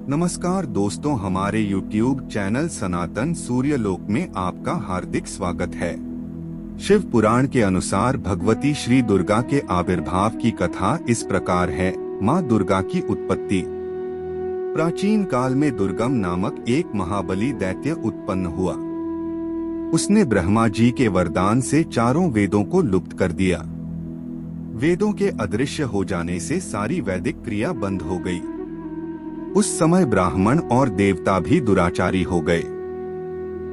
नमस्कार दोस्तों, हमारे YouTube चैनल सनातन सूर्यलोक में आपका हार्दिक स्वागत है। शिव पुराण के अनुसार भगवती श्री दुर्गा के आविर्भाव की कथा इस प्रकार है। माँ दुर्गा की उत्पत्ति। प्राचीन काल में दुर्गम नामक एक महाबली दैत्य उत्पन्न हुआ। उसने ब्रह्मा जी के वरदान से चारों वेदों को लुप्त कर दिया। वेदों के अदृश्य हो जाने से सारी वैदिक क्रिया बंद हो गई। उस समय ब्राह्मण और देवता भी दुराचारी हो गए।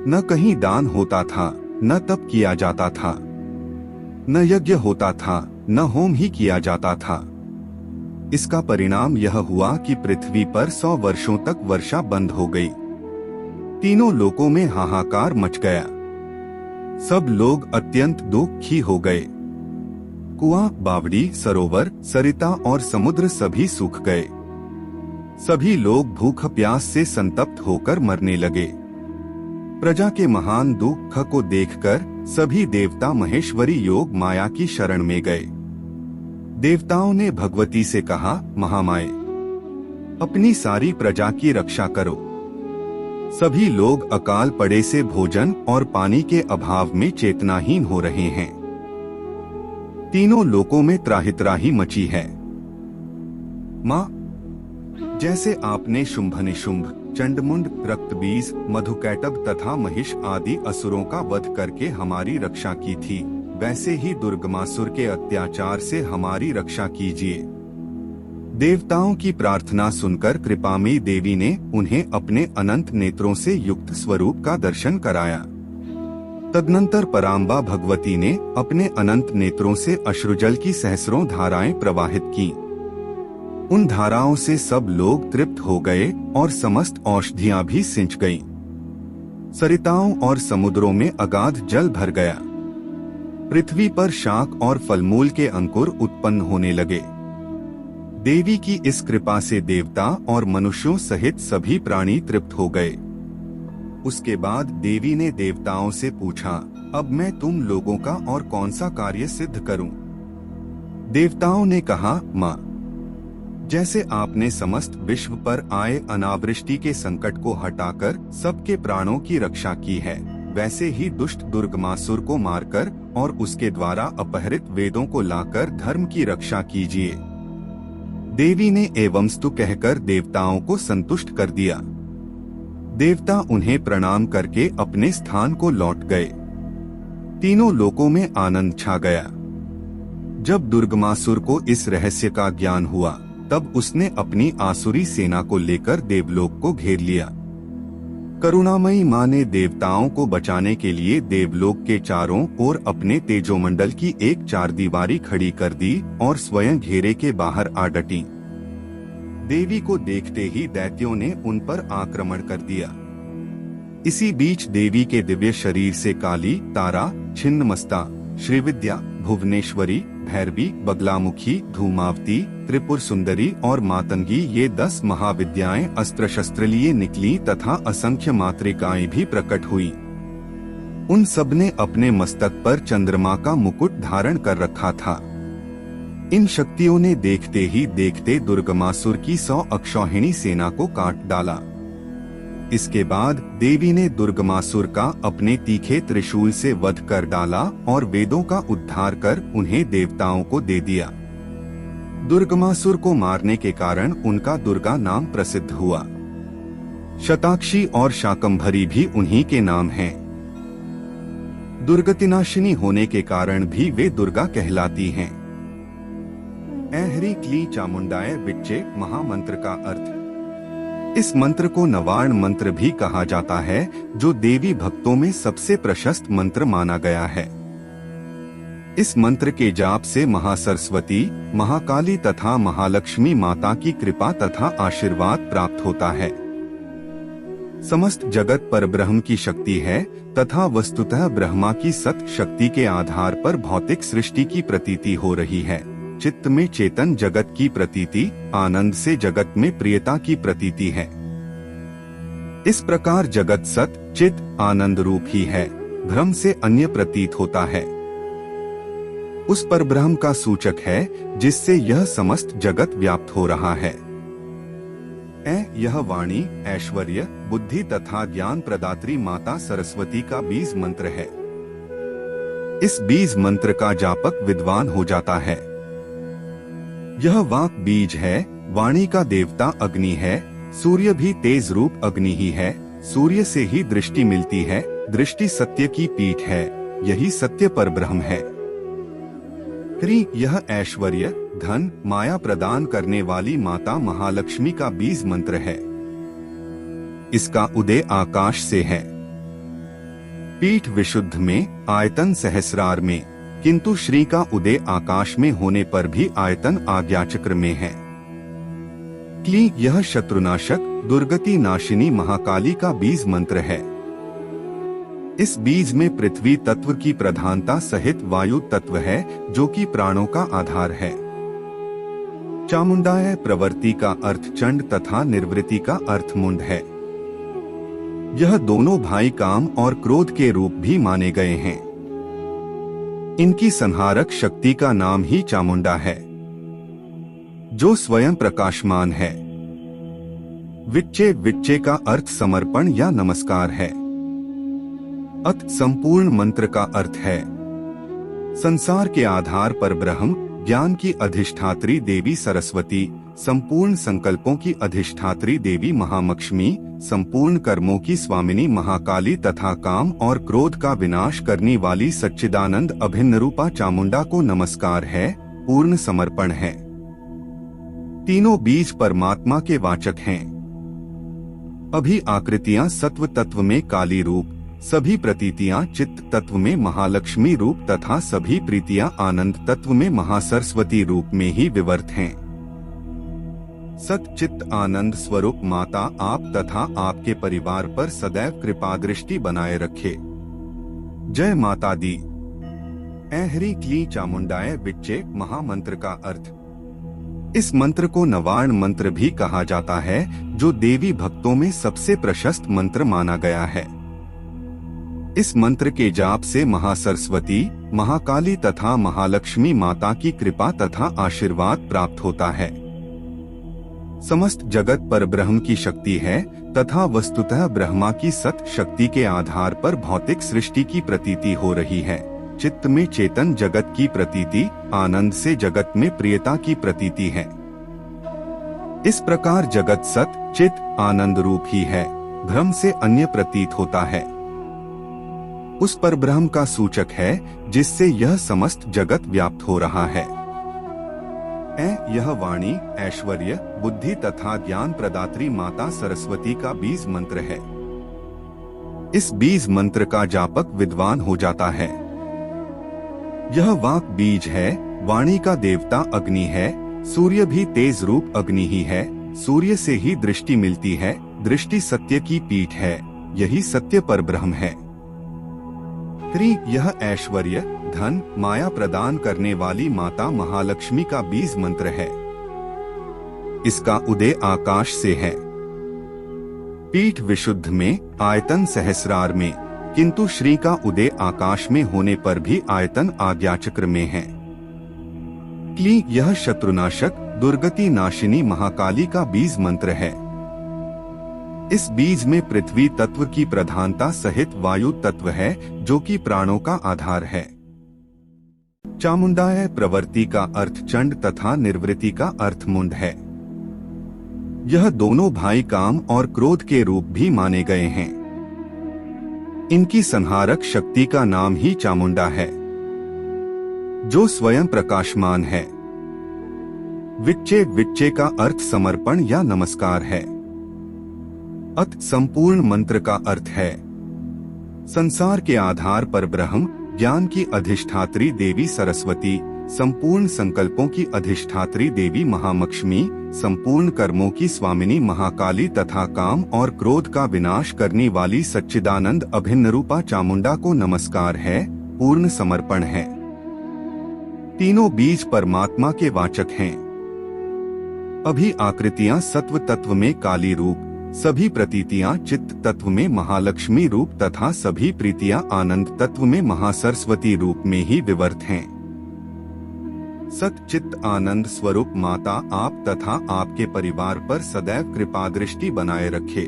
न कहीं दान होता था, न तप किया जाता था, न यज्ञ होता था, न होम ही किया जाता था। इसका परिणाम यह हुआ कि पृथ्वी पर 100 वर्षों तक वर्षा बंद हो गई। तीनों लोकों में हाहाकार मच गया। सब लोग अत्यंत दुखी हो गए। कुआं, बावड़ी, सरोवर, सरिता और समुद्र सभी सूख गए। सभी लोग भूख प्यास से संतप्त होकर मरने लगे। प्रजा के महान दुख को देखकर सभी देवता महेश्वरी योग माया की शरण में गए। देवताओं ने भगवती से कहा, महामाए, अपनी सारी प्रजा की रक्षा करो। सभी लोग अकाल पड़े से भोजन और पानी के अभाव में चेतनाहीन हो रहे हैं। तीनों लोकों में त्राहि मची है। माँ, जैसे आपने शुंभनिशुंभ, चंडमुंड, रक्तबीज, मधुकैटभ तथा महिष आदि असुरों का वध करके हमारी रक्षा की थी, वैसे ही दुर्गमासुर के अत्याचार से हमारी रक्षा कीजिए। देवताओं की प्रार्थना सुनकर कृपामयी देवी ने उन्हें अपने अनंत नेत्रों से युक्त स्वरूप का दर्शन कराया। तदनंतर पराम्बा भगवती ने अपने अनंत नेत्रों से अश्रुजल की सहस्रों धाराएं प्रवाहित की। उन धाराओं से सब लोग तृप्त हो गए और समस्त औषधियां भी सिंच गईं। सरिताओं और समुद्रों में अगाध जल भर गया। पृथ्वी पर शाक और फलमूल के अंकुर उत्पन्न होने लगे। देवी की इस कृपा से देवता और मनुष्यों सहित सभी प्राणी तृप्त हो गए। उसके बाद देवी ने देवताओं से पूछा, अब मैं तुम लोगों का और कौन सा कार्य सिद्ध करूं? देवताओं ने कहा, माँ, जैसे आपने समस्त विश्व पर आए अनावृष्टि के संकट को हटाकर सबके प्राणों की रक्षा की है, वैसे ही दुष्ट दुर्गमासुर को मारकर और उसके द्वारा अपहरित वेदों को लाकर धर्म की रक्षा कीजिए। देवी ने एवंस्तु कहकर देवताओं को संतुष्ट कर दिया। देवता उन्हें प्रणाम करके अपने स्थान को लौट गए। तीनों लोकों में आनंद छा गया। जब दुर्गमासुर को इस रहस्य का ज्ञान हुआ, तब उसने अपनी आसुरी सेना को लेकर देवलोक को घेर लिया। करुणामयी माँ ने देवताओं को बचाने के लिए देवलोक के चारों ओर अपने तेजोमंडल की एक चारदीवारी खड़ी कर दी और स्वयं घेरे के बाहर आ डटी। देवी को देखते ही दैत्यों ने उन पर आक्रमण कर दिया। इसी बीच देवी के दिव्य शरीर से काली, तारा, छिन्नमस्ता, श्रीविद्या, भुवनेश्वरी, भैरवी, बगलामुखी, धूमावती, त्रिपुर सुंदरी और मातंगी ये 10 महाविद्याएं अस्त्र शस्त्र लिए निकली तथा असंख्य मातृकाएं भी प्रकट हुई। उन सब ने अपने मस्तक पर चंद्रमा का मुकुट धारण कर रखा था। इन शक्तियों ने देखते ही देखते दुर्गमासुर की 100 अक्षौहिणी सेना को काट डाला। इसके बाद देवी ने दुर्गमासुर का अपने तीखे त्रिशूल से वध कर डाला और वेदों का उद्धार कर उन्हें देवताओं को दे दिया। दुर्गमासुर को मारने के कारण उनका दुर्गा नाम प्रसिद्ध हुआ। शताक्षी और शाकंभरी भी उन्हीं के नाम हैं। दुर्गतिनाशिनी होने के कारण भी वे दुर्गा कहलाती हैं। ऐहरी क्ली चामुंडाय विच्चे महामंत्र का अर्थ। इस मंत्र को नवार्ण मंत्र भी कहा जाता है, जो देवी भक्तों में सबसे प्रशस्त मंत्र माना गया है। इस मंत्र के जाप से महासरस्वती, महाकाली तथा महालक्ष्मी माता की कृपा तथा आशीर्वाद प्राप्त होता है। समस्त जगत परब्रह्म की शक्ति है तथा वस्तुतः ब्रह्मा की सत शक्ति के आधार पर भौतिक सृष्टि की प्रतीति हो रही है। चित्त में चेतन जगत की प्रतीति, आनंद से जगत में प्रियता की प्रतीति है। इस प्रकार जगत सत चित आनंद रूप ही है, भ्रम से अन्य प्रतीत होता है। उस परब्रह्म का सूचक है जिससे यह समस्त जगत व्याप्त हो रहा है। यह वाणी ऐश्वर्य, बुद्धि तथा ज्ञान प्रदात्री माता सरस्वती का बीज मंत्र है। इस बीज मंत्र का जापक विद्वान हो जाता है। यह वाक बीज है। वाणी का देवता अग्नि है। सूर्य भी तेज रूप अग्नि ही है। सूर्य से ही दृष्टि मिलती है। दृष्टि सत्य की पीठ है। यही सत्य पर ब्रह्म है। यह ऐश्वर्य, धन, माया प्रदान करने वाली माता महालक्ष्मी का बीज मंत्र है। इसका उदय आकाश से है। पीठ विशुद्ध में, आयतन सहस्रार में, किंतु श्री का उदय आकाश में होने पर भी आयतन आज्ञाचक्र में है। क्ली यह शत्रुनाशक, दुर्गति नाशिनी महाकाली का बीज मंत्र है। इस बीज में पृथ्वी तत्व की प्रधानता सहित वायु तत्व है, जो कि प्राणों का आधार है। चामुंडाय प्रवृत्ति का अर्थ चंड तथा निर्वृत्ति का अर्थ मुंड है। यह दोनों भाई काम और क्रोध के रूप भी माने गए हैं। इनकी संहारक शक्ति का नाम ही चामुंडा है, जो स्वयं प्रकाशमान है। विच्चे विच्चे का अर्थ समर्पण या नमस्कार है। अत संपूर्ण मंत्र का अर्थ है संसार के आधार पर ब्रह्म, ज्ञान की अधिष्ठात्री देवी सरस्वती, संपूर्ण संकल्पों की अधिष्ठात्री देवी महालक्ष्मी, संपूर्ण कर्मों की स्वामिनी महाकाली तथा काम और क्रोध का विनाश करने वाली सच्चिदानंद अभिन्न रूपा चामुंडा को नमस्कार है, पूर्ण समर्पण है। तीनों बीज परमात्मा के वाचक हैं। अभी आकृतियां सत्व तत्व में काली रूप, सभी प्रतीतियां चित्त तत्व में महालक्ष्मी रूप तथा सभी प्रीतियां आनंद तत्व में महासरस्वती रूप में ही विवर्त हैं। सत चित्त आनंद स्वरूप माता आप तथा आपके परिवार पर सदैव कृपा दृष्टि बनाए रखे। जय माता दी। ऐहरी क्ली चामुंडाय विच्चे महामंत्र का अर्थ। इस मंत्र को नवार्ण मंत्र भी कहा जाता है, जो देवी भक्तों में सबसे प्रशस्त मंत्र माना गया है। इस मंत्र के जाप से महासरस्वती, महाकाली तथा महालक्ष्मी माता की कृपा तथा आशीर्वाद प्राप्त होता है। समस्त जगत पर ब्रह्म की शक्ति है तथा वस्तुतः ब्रह्मा की सत शक्ति के आधार पर भौतिक सृष्टि की प्रतीति हो रही है। चित्त में चेतन जगत की प्रतीति, आनंद से जगत में प्रियता की प्रतीति है। इस प्रकार जगत सत चित्त आनंद रूप ही है, भ्रम से अन्य प्रतीत होता है। उस पर ब्रह्म का सूचक है, जिससे यह समस्त जगत व्याप्त हो रहा है। यह वाणी ऐश्वर्य, बुद्धि तथा ज्ञान प्रदात्री माता सरस्वती का बीज मंत्र है। इस बीज मंत्र का जापक विद्वान हो जाता है। यह वाक बीज है। वाणी का देवता अग्नि है। सूर्य भी तेज रूप अग्नि ही है। सूर्य से ही दृष्टि मिलती है। दृष्टि सत्य की पीठ है। यही सत्य पर ब्रह्म है। यह ऐश्वर्य, धन, माया प्रदान करने वाली माता महालक्ष्मी का बीज मंत्र है। इसका उदय आकाश से है। पीठ विशुद्ध में, आयतन सहस्रार में, किंतु श्री का उदय आकाश में होने पर भी आयतन आज्ञाचक्र में है। क्ली यह शत्रुनाशक, दुर्गति नाशिनी महाकाली का बीज मंत्र है। इस बीज में पृथ्वी तत्व की प्रधानता सहित वायु तत्व है, जो कि प्राणों का आधार है। चामुंडाय प्रवृत्ति का अर्थ चंड तथा निर्वृत्ति का अर्थ मुंड है। यह दोनों भाई काम और क्रोध के रूप भी माने गए हैं। इनकी संहारक शक्ति का नाम ही चामुंडा है, जो स्वयं प्रकाशमान है। विच्चे विच्चे का अर्थ समर्पण या नमस्कार है। अत संपूर्ण मंत्र का अर्थ है संसार के आधार पर ब्रह्म, ज्ञान की अधिष्ठात्री देवी सरस्वती, संपूर्ण संकल्पों की अधिष्ठात्री देवी महालक्ष्मी, संपूर्ण कर्मों की स्वामिनी महाकाली तथा काम और क्रोध का विनाश करने वाली सच्चिदानंद अभिन्न रूपा चामुंडा को नमस्कार है, पूर्ण समर्पण है। तीनों बीज परमात्मा के वाचक हैं। अभी आकृतियां सत्व तत्व में काली रूप, सभी प्रतीतियां चित्त तत्व में महालक्ष्मी रूप तथा सभी प्रीतियां आनंद तत्व में महासरस्वती रूप में ही विवर्त हैं। सच्चित आनंद स्वरूप माता आप तथा आपके परिवार पर सदैव कृपा दृष्टि बनाए रखे।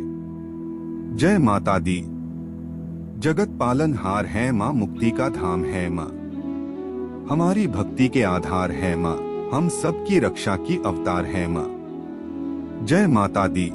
जय माता दी। जगत पालनहार है माँ, मुक्ति का धाम है माँ, हमारी भक्ति के आधार है माँ, हम सबकी रक्षा की अवतार है माँ। जय माता दी।